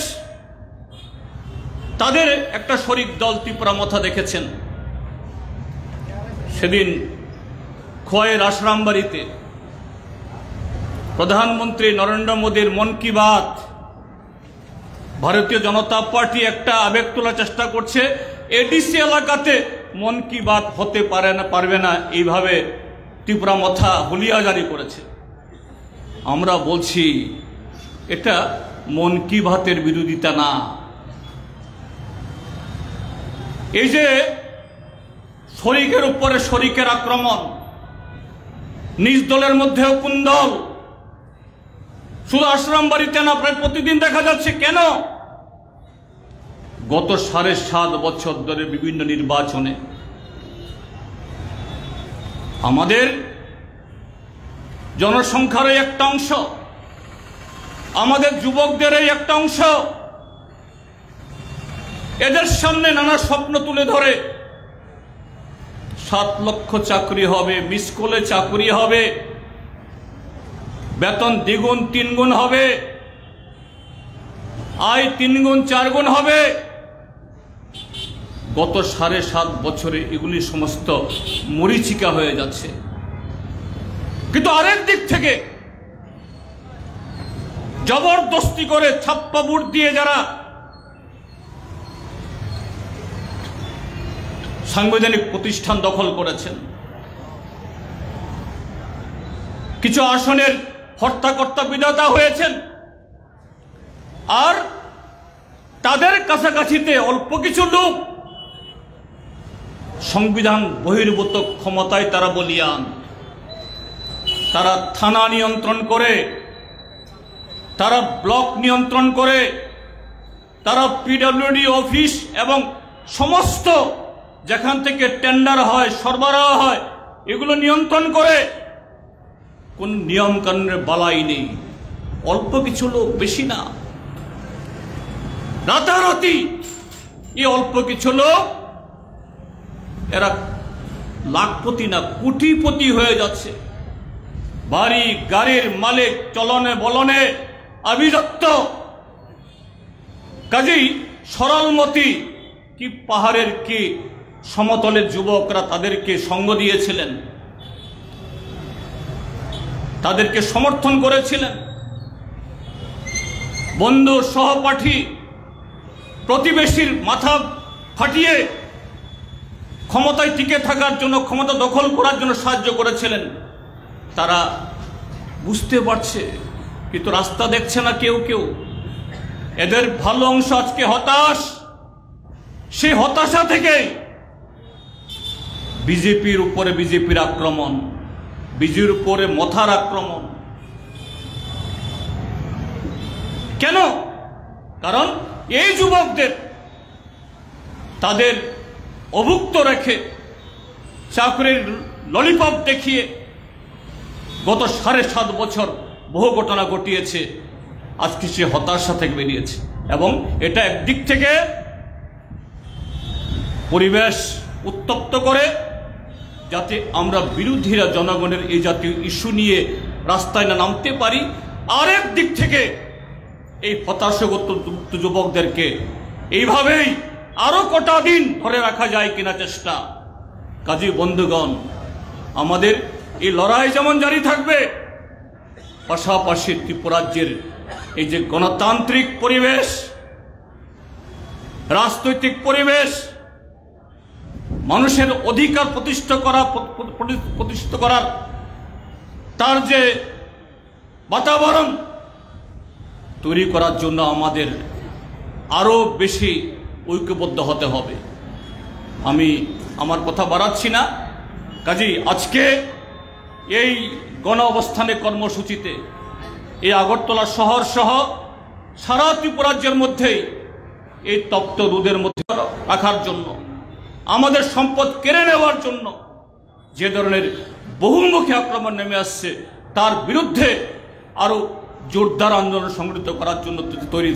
তাদের একটা শরিক দল ত্রিপুরা মথা দেখেছেন, সেদিন খোয়াইয়ের আশ্রামবাড়িতে প্রধানমন্ত্রী নরেন্দ্র মোদীর মন কি বাত ভারতীয় জনতা পার্টি একটা আবেগ তোলার চেষ্টা করছে। এডিসি এলাকাতে মন কি বাত হতে পারবে না, এইভাবে ত্রিপুরা মথা হুলিয়া জারি করেছে। আমরা বলছি এটা মন কি বাতের বিরোধিতা না। এই যে শরিকের উপরে শরিকের আক্রমণ, নিজ দলের মধ্যেও কুন্দল, শুধু আশ্রম বাড়িতে না, প্রায় প্রতিদিন দেখা যাচ্ছে। কেন? গত 7.5 বছর ধরে বিভিন্ন নির্বাচনে আমাদের জনসংখ্যার একটা অংশ, আমাদের যুবকদের একটা অংশ এদের সামনে নানা স্বপ্ন তুলে ধরে 7 লক্ষ চাকরি হবে, মিস কলে চাকরি হবে, বেতন 2 গুণ 3 গুণ হবে, আয় 3 গুণ 4 গুণ হবে। গত 7.5 বছরে এগুলি সমস্ত মরীচিকা হয়ে যাচ্ছে। কিন্তু আরেক দিক থেকে জবরদস্তি করে ছাপ্পা ভোট দিয়ে যারা সাংবিধানিক প্রতিষ্ঠান দখল করেছেন, কিছু আসনের হর্তাকর্তা বিধাতা হয়েছেন, আর তাদের কাছাকাছিতে অল্প কিছু লোক সংবিধান বহির্ভূত ক্ষমতায় তারা বলিয়ান। তারা থানা নিয়ন্ত্রণ করে, তারা ব্লক নিয়ন্ত্রণ করে, তারা পিডব্লিউডি অফিস এবং সমস্ত যেখান থেকে টেন্ডার হয়, সরবরাহ হয়, এগুলো নিয়ন্ত্রণ করে। কোন নিয়ম কানুনের বালাই নেই। অল্প কিছু লোক, বেশি না, রাতারাতি এই অল্প কিছু লোক এরা লাখপতি না কোটিপতি হয়ে যাচ্ছে। বাড়ি গাড়ির মালিক, চলনে বলনে আভিজাত্য। কাজেই সরলমতি কি পাহাড়ের কি সমতলের যুবকরা তাদেরকে সঙ্গ দিয়েছিলেন, তাদেরকে সমর্থন করেছিলেন। বন্ধু, সহপাঠী, প্রতিবেশীর মাথা ফাটিয়ে ক্ষমতায় টিকে থাকার জন্য, ক্ষমতা দখল করার জন্য সাহায্য করেছিলেন। তারা বুঝতে পারছে, কিন্তু রাস্তা দেখছে না কেউ কেউ। এদের ভালো অংশ আজকে হতাশ। সেই হতাশা থেকে বিজেপির উপরে বিজেপির আক্রমণ, বিজেপির উপরে মথার আক্রমণ। কেন? কারণ এই যুবকদের তাদের অভুক্ত রেখে চাকরির ললিপপ দেখিয়ে গত 7.5 বছর বহু ঘটনা ঘটিয়েছে। আজকে সে হতাশা থেকে বেরিয়েছে, এবং এটা একদিক থেকে পরিবেশ উত্তপ্ত করে, যাতে আমরা বিরোধীরা জনগণের এই জাতীয় ইস্যু নিয়ে রাস্তায় না নামতে পারি। আরেক দিক থেকে এই হতাশাগ্রস্ত যুবকদেরকে এইভাবেই আরো কটা দিন ধরে রাখা যায় কিনা চেষ্টা। কাজী বন্ধুগণ, আমাদের এই লড়াই যেমন জারি থাকবে, পাশাপাশি ত্রিপুরাজ্যের এই যে গণতান্ত্রিক পরিবেশ, রাজনৈতিক পরিবেশ, মানুষের অধিকার প্রতিষ্ঠিত করার তার যে বাতাবরণ তৈরি করার জন্য আমাদের আরো বেশি ঐক্যবদ্ধ হতে হবে। আমি আমার কথা বাড়াচ্ছি না। কাজেই আজকে এই গণ অবস্থানে কর্মসূচিতে এই আগরতলা শহর সহ সারা ত্রিপুরাজ্যের মধ্যেই এই তপ্ত রোদের মধ্যে রাখার জন্য, আমাদের সম্পদ কেড়ে নেওয়ার জন্য যে ধরনের বহুমুখী আক্রমণ নেমে আসছে, তার বিরুদ্ধে আরো জোরদার আন্দোলন সংগঠিত করার জন্য তৈরি